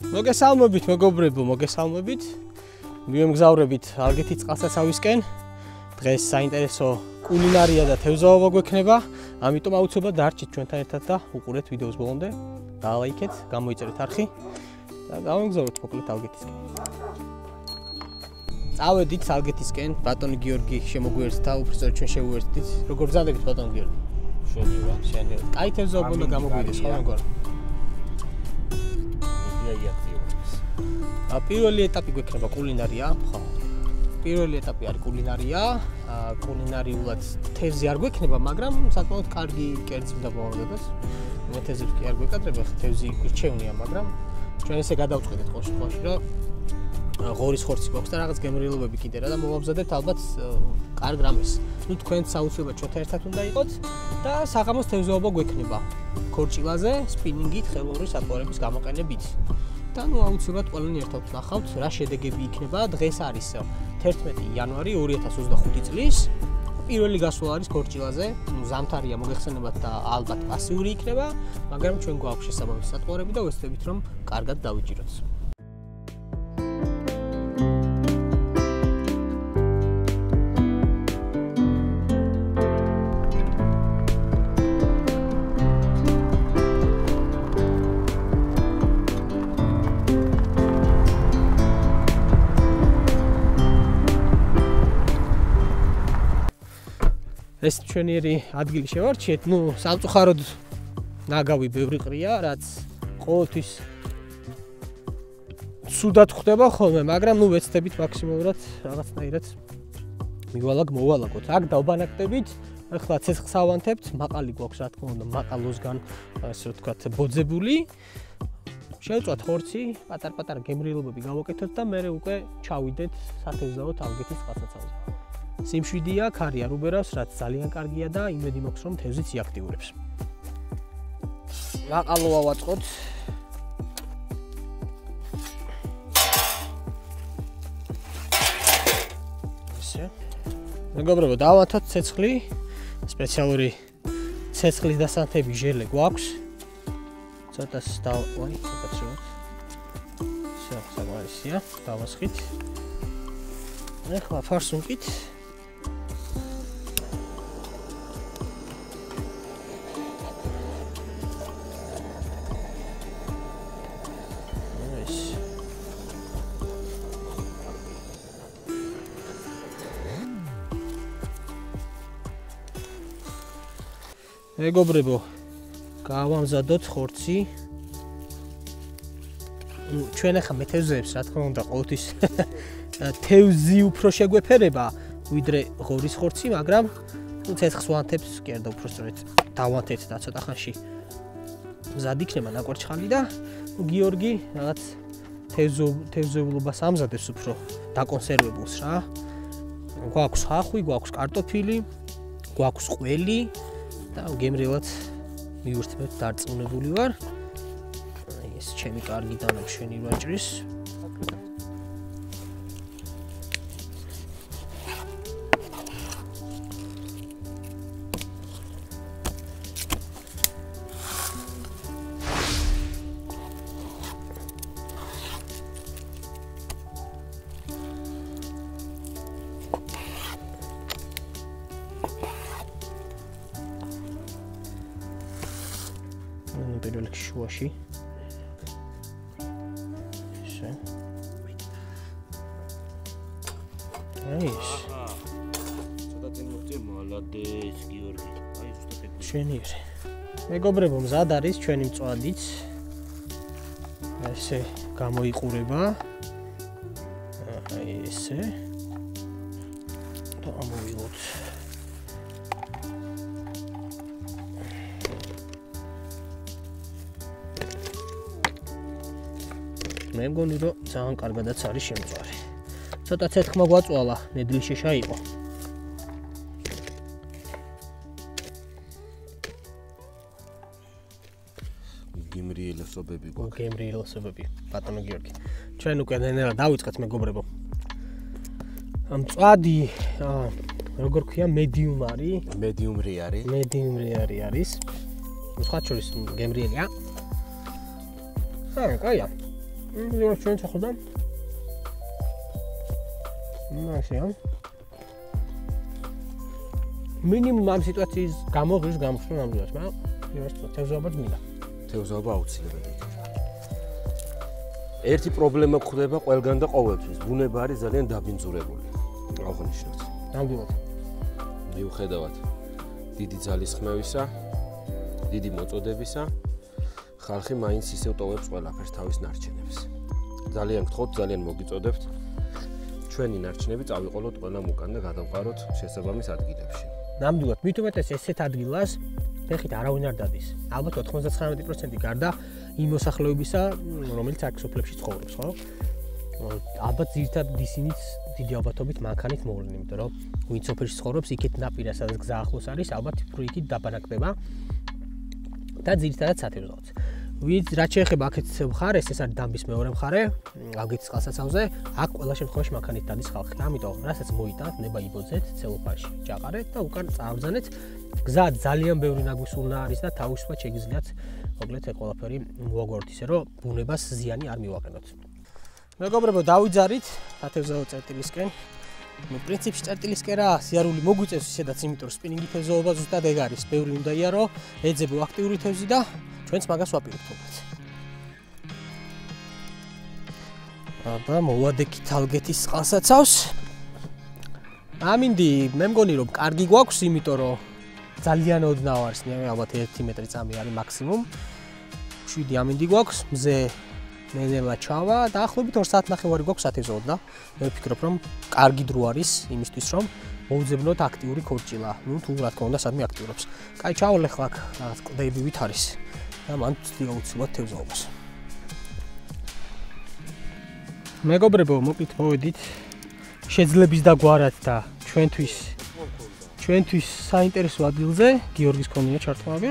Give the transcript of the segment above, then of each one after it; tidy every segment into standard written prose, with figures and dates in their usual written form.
მოგესალმებით, მეგობრებო, მოგესალმებით. მივემგზავრებით ალგეთის წყალსაცავისკენ. დღეს საინტერესო კულინარია და თევზაობა გვექნება. ამიტომ აუცილებლად დარჩით ჩვენთან ერთად და უყურეთ ვიდეოს ბოლომდე. დალაიქეთ, გამოიწერეთ არხი და გავემგზავროთ მოკლედ ალგეთისკენ. წავედით ალგეთისკენ, ბატონი გიორგი შემოგვიერთდა, უბრალოდ ჩვენ შევუერთდით. როგორ გზადებით ბატონი გიორგი? შენიერ. კაი თევზაობა უნდა გამოგვიდეს, ხო მეგობრებო? პირველი ეტაპი გვექნება კულინარია, ხო. პირველი ეტაპი არის კულინარია. კულინარიულად თევზი არ გვექნება, მაგრამ საკმაოდ კარგი კერძი უნდა მოვარდებას. მე თევზებს კი არ გვეკადრება, თევზი გირჩევნია, მაგრამ ჩვენ ესე გადავწყვეტეთ ყოველ შემთხვევაში, რომ ღორის ხორცი გვაქვს და რაღაც გემრიელობები კიდე რა და მოვაბზადებთ ალბათ კარგ რამეს. ნუ თქვენც აუცილებლად ჩვენთან ერთად უნდა იყოთ და საღამოს თევზაობა გვექნება. ქორჭილაზე, სპინინგით, ხელოვნური სათვალების გამოყენებით. და ნუ აუცილებლად ყველანი ერთად ვნახავთ რა შედეგები იქნება. დღეს არის 11 იანვარი 2025 წლის. პირველი გასვლა არის ქორჭილაზე. ზამთარია მოგეხსენებათ და ალბათ პასიური იქნება, მაგრამ ჩვენ გვაქვს შესაბამისი სათვალები და ვეცდებით რომ კარგად დავიჭიროთ. ეს ჩვენიერი ადგილი შევარჩიეთ, ნუ სამწუხაროდ ნაგავი ბევრი ყრია, რაც ყოველთვის ცუდად ხდება ხოლმე, მაგრამ ნუ ვეცდებით მაქსიმალურად რაღაცნაირად მოვალაგოთ. აქ დავბანაკდებით, ახლა ცეცხლს ავანთებთ, მაყალი გვაქვს რა თქმა უნდა, მაყალოსგან ასე ვთქვათ, ბოძებული. შევწვათ ხორცი, პატარ-პატარა გემრიელობები გავაკეთოთ და მერე უკვე ჩავიდეთ სათევზაოდ ალგეთის წყალსაცავზე. სიმშვიდეა, ქარი არ უბერავს, რაც ძალიან კარგია და იმედი მაქვს რომ თევზიც იაქტიურებს. მაყალო ავაწყოთ. ესე. მეგობრებო, დავანთოთ ცეცხლი. სპეციალური ცეცხლის დასანთები ჟელე გვაქვს. ცოტას დავაი, ცოტას რომ. საკმარისია, დავასხით. ეხლა ფარს ვუკით. მეგობრებო, გავამზადოთ ხორცი. ჩვენ ახლა მე თევზებს რა თქმა უნდა ყოველთვის თევზი უფრო შეგვეფერება ვიდრე ღორის ხორცი, მაგრამ ცეცხლს ვანთებს კი არა და უფრო სწორედ დავანთებთ და ცოტა ხანში მზად იქნება ნაკვერჩხალი და გიორგი რაღაც თევზეულობას ამზადებს უფრო დაკონსერვებულს რა. გვაქვს ხახვი, გვაქვს კარტოფილი, გვაქვს ყველი და გემრიელად მივურთმევთ, დარწმუნებული ვარ. ეს ჩემი კარგი დანარჩენი ვაჭრის. პირველ რიგში შუაში. ესე. ეს. ცოტა წინ მოწე მალადეს გიორგი. აი ზუსტად ეგ. შენიერი. მეგობრებო, მზად არის ჩვენი მწვადიც. ესე გამოიყურება. აი ესე. და ამოვიღოთ. მე მგონი რომ ძალიან კარგადაც არის შემწვარი. ცოტა ცეცხლმა გვაწვალა, ნედლი შეშა იყო. გემრიელოსობები გვაქვს. გემრიელოსობები, ბატონო გიორგი. ჩვენ უკვე ნელა დავიწყეთ მეგობრებო. მწვადი, როგორ ქვია, მედიუმ არის. მედიუმრი არის. სხვა შორის გემრიელია. კაია. ჩვენ ახლა მასეა მინიმუმ ამ სიტუაციის გამოგვის გამოსვლა ნამდვილად, მაგრამ იმას თევზაობაც მინდა. თევზაობა აუცილებელი. ერთი პრობლემა გვხვდება ყველგან და ყოველთვის. ბუნება არის ძალიან დაბინძურებული. აღნიშნოთ. ნამდვილად. მიუხედავად დიდი ძალისხმევისა, დიდი მოწოდებისა, ხალხი მაინც ისევ ტოვებს ყველაფერს თავის ნარჩენებს. ძალიან გთხოვთ, ძალიან მოგიწოდებთ. ჩვენი ნარჩენები წავიყოლოთ ყველამ უკან და გადავყაროთ შესაბამის ადგილებში. ნამდვილად, მით უმეტეს ესეთ ადგილას ფეხით არავინ არ დადის. ალბათ 99% გარდა იმ მოსახლეობისა, რომელიც აქ სოფლებში ცხოვრობს, ხო? ალბათ ძირითადად ისინიც დიდი ალბათობით მანქანით მოვლენ, იმიტომ რომ ვინც სოფელში ცხოვრობს, იქით ნაპირა, სადაც გზა ახლოს არის, ალბათ უფრო იქით დაბანაკდება და ძირითადად სათევზაოც. ვინც რაც შეეხება აქეთ მხარეს, ეს არის დამბის მეორე მხარე, აგეთის წყალსაცავზე, აქ ყველა შემთხვევაში მანქანით დადის ხალხი. ამიტომ, რასაც მოიტანთ, ნება იბოძეთ, ცელოფანში ჭაყარეთ და უკან წავბრძანეთ. გზა ძალიან ბევრი ნაგვისურნა არის და თავისუფლად შეგიძლიათ მოკლედ ეს ყველაფერი მოვაგვაროთ ისე, რომ ბუნებას ზიანი არ მივაყენოთ. მეგობრებო, დავიძარით სათევზაო წერტილისკენ. პრინციპში წერტილისკენ რა სიარული მოგვიწევს ისედაც, იმიტომ რომ სპინინგი თევზაობა ზუსტად ეგ არის. ბევრი უნდა იარო, ეძებო აქტიური თევზი და ჩვენც მაგას ვაპირებთ უბრალოდ. აბა მოვადექით ალგეთის წყალსაცავს. ამინდი, მე მგონი რომ კარგი გვაქვს, იმიტომ რომ ძალიან ოდნავ არის, ალბათ 1 მეტრი წამი არის მაქსიმუმ. 7 ამინდი გვაქვს, მზე ნელა ჩავა, დაახლოებით 2 საათნახევარი გვაქვს სათევზაოდ და მე ვფიქრობ რომ კარგი დრო არის იმისთვის რომ მოვუძებნოთ აქტიური ქორჭილა. ნუ თუ რა თქმა უნდა სადმე აქტიურობს. კაი, ჩავალე ხლა რაღაც კლდეებივით არის. და მან ვწდი აუცილებლად თევზაობას. მეგობრებო, მოკლედ მოვედით შეძლების და გვარად და ჩვენთვის საინტერესო ადგილზე გიორგის ქონია ჩართმავი.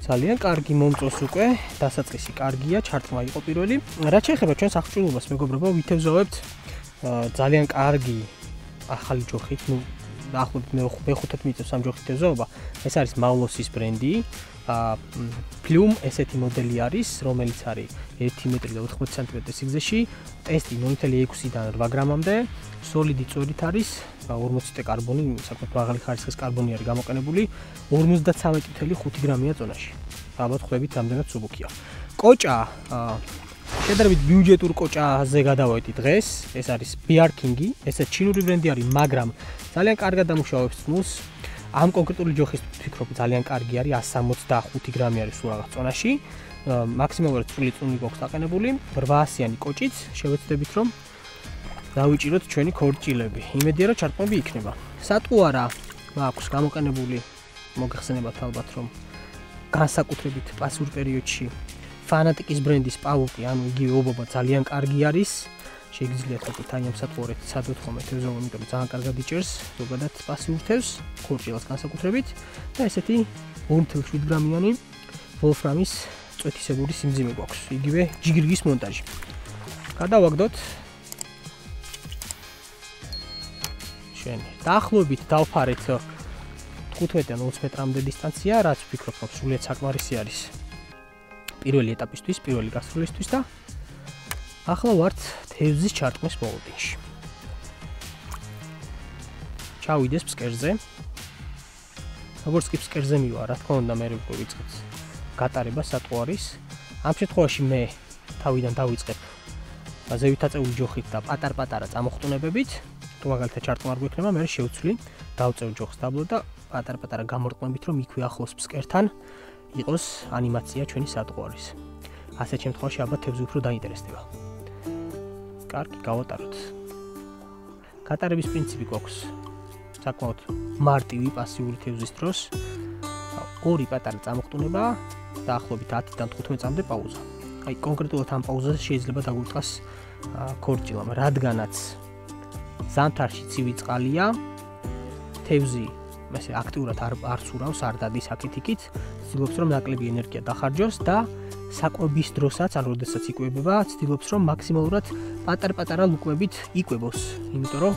ძალიან კარგი მომწოს უკვე, დასაწყისი კარგია, ჩართმა იყო პირველი. რაც შეეხება ჩვენს აღჭურვილობას, მეგობრებო, ვითევზავებთ ძალიან კარგი ახალი ჯოხით, ნუ დაახლოებით მე-5 მიწევს ამ ჯოხით თევზაობა. ეს არის Maulos-ის ბრენდი. Plume ესეთი მოდელი არის, რომელიც არის 1 მეტრი და 80 სანტიმეტრის სიგრძეში. ტესტი 0.6-დან 8 გრამამდე. სოლიდი წორით არის 40 ტე კარბონი, საკმაოდ მაღალი ხარისხის კარბონი არის გამოყენებული. 53.5 გრამია წონაში. ალბათ ხვდებით, რამდენად სუბუქია. კოჭა, შედარებით ბიუჯეტურ კოჭაზე გადავედი დღეს. ეს არის BR King-ი, ესეც ჩინური ბრენდი არის, მაგრამ ძალიან კარგად დამუშავებს წნულს. ამ კონკრეტული ჯოხის ვფიქრობ ძალიან კარგი არის, 165 გრამი არის სულ რაღაც წონაში. მაქსიმალურად წვრილი წუნი გვაქვს დაყენებული. 800-იანი კოჭიც შევეცდებით რომ დავიჭიროთ ჩვენი ქორჭილები. იმედია რომ ჩარტყმები იქნება. სატყუარა მაქვს გამოყენებული, მოგეხსენებათ ალბათ რომ განსაკუთრებით პასიურ პერიოდში ფანატიკის ბრენდის პაუპი, ანუ იგივე ობობა ძალიან კარგი არის. შეგიძლიათ მოკლედ აი ამ სატყუარით სადოთ ხოლმე თევზაობა, იმიტომ რომ ძალიან კარგად იჭერს, ზოგადად პასიურ თევზს, ქორჭილას განსაკუთრებით და ესეთი 2.7 გრამიანი ვოლფრამის წვეთისებური სიმძიმე გვაქვს. იგივე ჯიგრიგის მონტაჟი. გადავაგდოთ შენი. დაახლოებით დავფარეთ 15-დან 20 მეტრამდე დისტანცია, რაც ვფიქრობ, რომ სრულიად საკმარისი არის პირველი ეტაპისთვის, პირველი გასროლისთვის და ახლა ვართ თევზის ჩარტყმის მოლოდინში. ჩავიდეს ფსკერზე. როგორც კი ფსკერზე მივა, რა თქმა უნდა, მე ვიწყებ გატარება სატყუარის. ამ შემთხვევაში მე თავიდან დავიწყებ ზევითაწეული ჯოხით და პატარ-პატარა წამოხტუნებებით. თუ მაგალითად ჩარტყმა არ გვექნება, მე შევცვლი, დავწევ ჯოხს დაბლო და პატარ-პატარა გამორტყმებით, რომ იქვე ახლოს ფსკერთან იყოს ანიმაცია ჩვენი სატყუარის. ასეთ შემთხვევაში ალბათ თევზი უფრო დაინტერესდება. კარგი, გავატაროთ. გატარების პრინციპი გვაქვს საკმაოდ მარტივი პასიური თევზის დროს. 2 პატარა წამოხტუნება, დაახლოებით 10-დან 15 წამდე პაუზა. აი, კონკრეტულად ამ პაუზაზე შეიძლება დაგვიწყოს ქორჭილამ, რადგანაც ზამთარში ცივი წყალია, თევზი ესე აქტიურად არ ცურავს, არ დადის აქეთ-იქით, ცდილობს რომ ნაკლები ენერგია დახარჯოს და საკვების დროსაც, ან როდესაც იკვებება, ცდილობს რომ მაქსიმალურად პატარ-პატარა ლუკვებით იკვებოს, იმიტომ რომ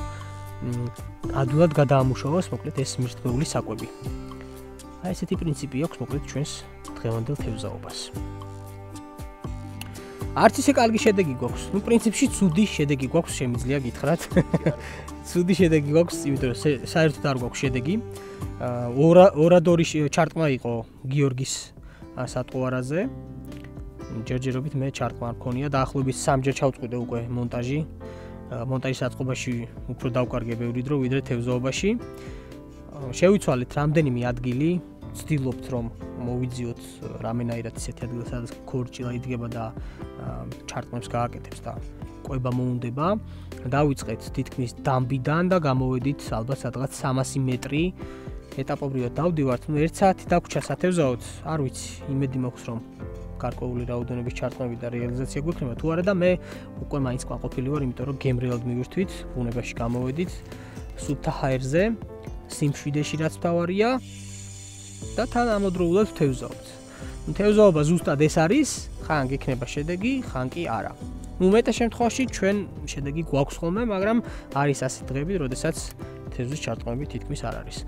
ადვილად გადაამუშავოს მოკლედ ეს მირთმეული საკვები. აი ესეთი პრინციპი აქვს მოკლედ ჩვენს დღევანდელ თევზაობას. არც ისე კარგი შედეგი გვაქვს. ნუ პრინციპში ცუდი შედეგი გვაქვს, შემიძლია გითხრათ. ცუდი შედეგი გვაქვს, იმიტომ რომ საერთოდ არ გვაქვს შედეგი. ორადორი ჩარტყმა იყო გიორგის სატყუარაზე. ჯერჯერობით მე ჩარტყმა არ მქონია, დაახლოებით 3-ჯერ ჩავწყვიტე უკვე მონტაჟი. მონტაჟის აწყობაში უფრო დავკარგე ბევრი დრო, ვიდრე თევზაობაში. შევიცვალეთ რამდენიმე ადგილი, ვცდილობთ რომ მოვიძიოთ რამენაირად ისეთი ადგილი, სადაც ქორჭილა იდგება და ჩარტყმებს გააკეთებს და ყვება მოუნდება. დავიწყეთ თითქმის დამბიდან და გამოვედით ალბათ სადღაც 300 მეტრი. ეტაპობრივად დავდივართ, 1 საათი დაგვრჩა სათევზაოდ, არ ვიცი, იმედი მაქვს რომ გარკვეული რაოდენობის ჩარტყმები და რეალიზაცია გვექნება თუ არა და მე უკვე მაინც ყვაყოფილი ვარ, იმიტომ რომ გემრიელად მივირთვით, ბუნებაში გამოვედით, სუფთა ჰაერზე, სიმშვიდეში რაც თავარია და თან ამოდროულად ვთევზაობთ. თევზაობა ზუსტად ეს არის, ხან გექნება შედეგი, ხან კი არა. მეტად შემთხვევაში ჩვენ შედეგი გვაქვს ხოლმე, მაგრამ არის ასეთი დღეები, როდესაც თევზის ჩარტყმები თითქმის არ არის.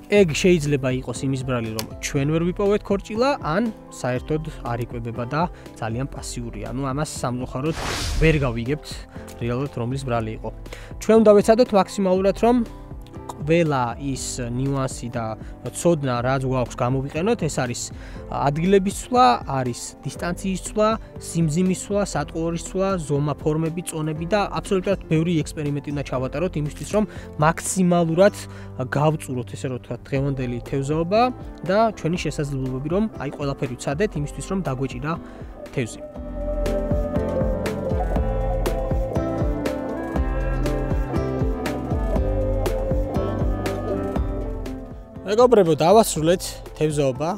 ეგ შეიძლება იყოს იმის ბრალი, რომ ჩვენ ვერ ვიპოვეთ ქორჭილა, ან საერთოდ არ იკვებება და ძალიან პასიურია. ნუ ამას სამწუხაროდ ვერ გავიგებთ რეალურად რომლის ბრალი იყო. ჩვენ უნდა ვეცადოთ მაქსიმალურად რომ ყველა ის ნიუანსი და ცოდნა რაც გვაქვს გამოვიყენოთ, ეს არის ადგილების ცვლა, არის დისტანციის ცვლა, სიმძიმის ცვლა, სატყუარის ცვლა, ზომა, ფორმები, წონები და აბსოლუტურად ბევრი ექსპერიმენტი უნდა ჩავატაროთ იმისთვის, რომ მაქსიმალურად გავწუროთ, ესე რომ ვთქვათ, დღევანდელი თევზაობა და ჩვენი შესაძლებლობები, რომ აი ყველაფერი ვცადეთ იმისთვის, რომ დაგვეჭირა თევზი. მეგობრებო, დავასრულეთ თევზაობა.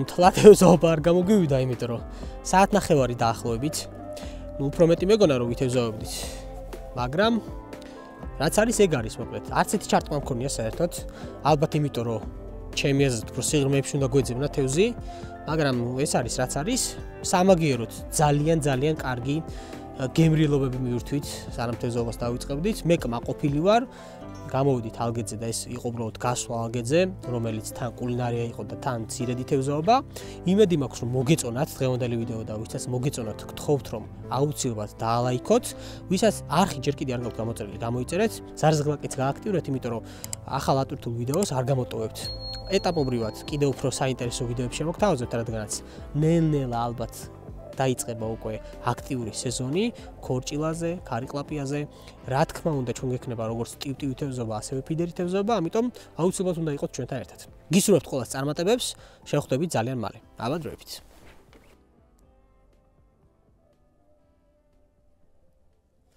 თლა თევზაობა არ გამოგვივიდა, იმიტომ რომ საათნახევარი დაახლოებით. უფრო მეტი მეგონა რომ ვითევზაობდით. მაგრამ რაც არის ეგ არის, მოკლედ. არც ერთი ჩარტყმა მქონია საერთოდ. ალბათ იმიტომ რომ ჩემი აზრით უფრო სიღრმეებში უნდა გვეძებნა თევზი, მაგრამ ეს არის რაც არის. სამაგიეროდ ძალიან კარგი გემრიელობები მივირთვით, სანამ თევზაობას დავიწყებდით. მე კმაყოფილი ვარ. გამოვიდით ალგეძე და ეს იყო უბრალოდ გასვლა ალგეძე, რომელიც თან კულინარია იყო და თან მცირედი თევზაობა. იმედი მაქვს რომ მოგეწონათ დღევანდელი ვიდეო და ვისაც მოგეწონათ, გთხოვთ რომ აუცილებლად დაალაიქოთ. ვისაც არხი ჯერ კიდევ არ გაქვთ გამოწერილი, გამოიწერეთ. ზარზღლაკიც გააქტიურეთ, იმიტომ რომ ახალ ატვირთულ ვიდეოს არ გამოტოვებთ. ეტაპობრივად კიდევ უფრო საინტერესო ვიდეოები შემოგთავაზებთ, რადგანაც ნელ-ნელა ალბათ დაიწყება უკვე აქტიური სეზონი ქორჭილაზე, ქარიკლაპიაზე. რა თქმა უნდა, ჩვენ გექნება როგორც ტივტივი თევზაობა, ასევე ფიდერი თევზაობა, ამიტომ აუცილებლად უნდა იყოთ ჩვენთან ერთად. გისურვებთ ყველას წარმატებებს, შევხვდებით ძალიან მალე. აბა დროებით.